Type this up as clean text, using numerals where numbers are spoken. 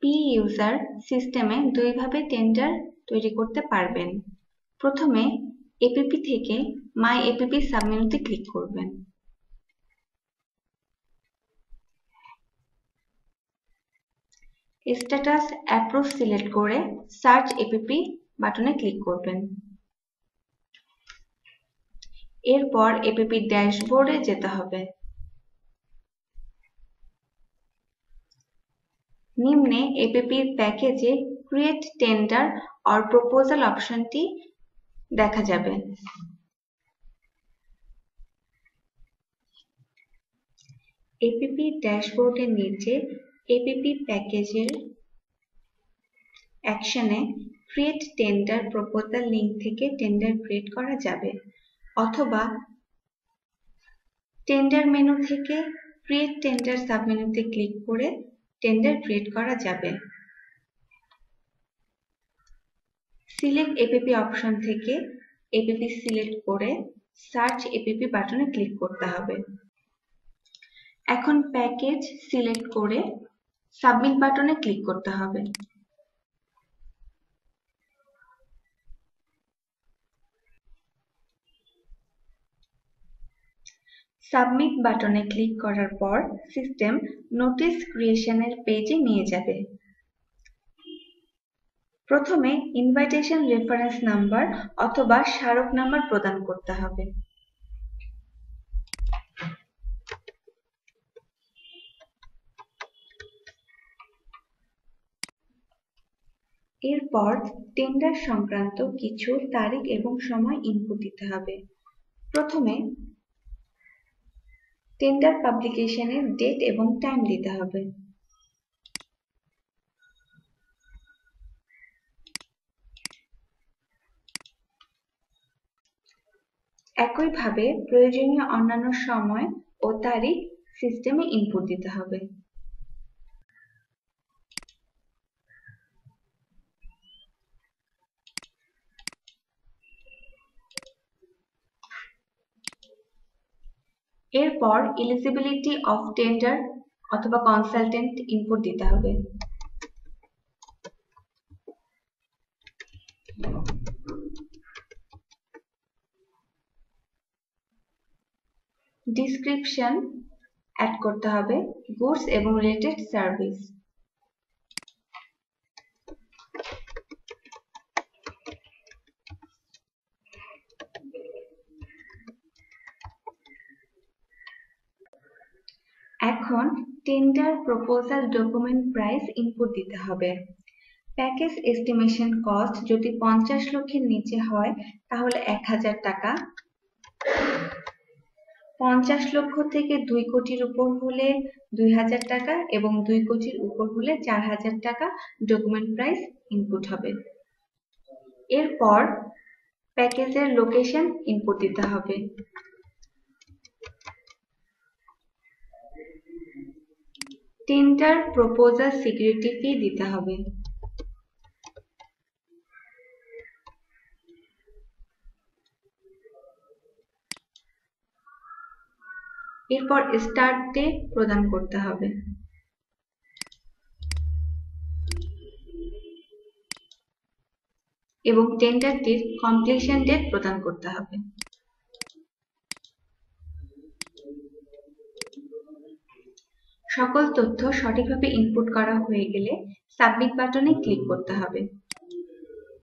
P user সিস্টেমে দুইভাবে tender তৈরি করতে পারবেন। প্রথমে এপিপি থেকে মাই এপিপি সাবমেনুতে ক্লিক করবেন। স্ট্যাটাস অ্যাপ্রুভ সিলেক্ট করে সার্চ এপিপি বাটনে ক্লিক করবেন। এরপর এপিপি ড্যাশবোর্ডে যেতে হবে। নিম্নে এপিপির প্যাকেজে ক্রিয়েট টেন্ডার অর প্রপোজাল অপশনটি দেখা যাবে। এপিপি ড্যাশবোর্ডের নিচে এপিপি প্যাকেজের অ্যাকশনে ক্রিয়েট টেন্ডার প্রপোজাল লিঙ্ক থেকে টেন্ডার ক্রিয়েট করা যাবে, অথবা টেন্ডার মেনু থেকে ক্রিয়েট টেন্ডার সাবমেনুতে ক্লিক করে টেন্ডার ক্রিয়েট করা যাবে। সিলেক্ট এপিপি অপশন থেকে এপিপি সিলেক্ট করে সার্চ এপিপি বাটনে ক্লিক করতে হবে। এখন প্যাকেজ সিলেক্ট করে সাবমিট বাটনে ক্লিক করতে হবে। সাবমিট বাটনে ক্লিক করার পর সিস্টেম নোটিশ ক্রিয়েশনের পেজে নিয়ে যাবে। প্রথমে ইনভাইটেশন রেফারেন্স নাম্বার অথবা স্মারক নাম্বার প্রদান করতে হবে। এরপর টেন্ডার সংক্রান্ত কিছু তারিখ এবং সময় ইনপুট দিতে হবে। প্রথমে টেন্ডার পাবলিকেশনের ডেট এবং টাইম দিতে হবে। একইভাবে প্রয়োজনীয় অন্যান্য সময় ও তারিখ সিস্টেমে ইনপুট দিতে হবে। এরপর এলিজিবিলিটি অফ টেন্ডার অথবা কনসালটেন্ট ইনপুট দিতে হবে। ডিসক্রিপশন অ্যাড করতে হবে, গুডস এবং রিলেটেড সার্ভিস। এখন tender proposal document price input দিতে হবে। প্যাকেজ এস্টিমেশন কস্ট যদি 50 লক্ষের নিচে হয় তাহলে 1000 টাকা, 50 লক্ষ থেকে 2 কোটির উপর হলে 2000 টাকা এবং 2 কোটির উপর হলে 4000 টাকা ডকুমেন্ট প্রাইস ইনপুট হবে। এরপর প্যাকেজের লোকেশন ইনপুট দিতে হবে। টেন্ডার প্রপোজাল সিকিউরিটি ফি দিতে হবে। এরপর স্টার্ট ডেট প্রদান করতে হবে। এবং টেন্ডারটির কমপ্লিশন ডেট প্রদান করতে হবে। সকল তথ্য সঠিকভাবে ইনপুট করা হয়ে গেলে সাবমিট বাটনে ক্লিক করতে হবে।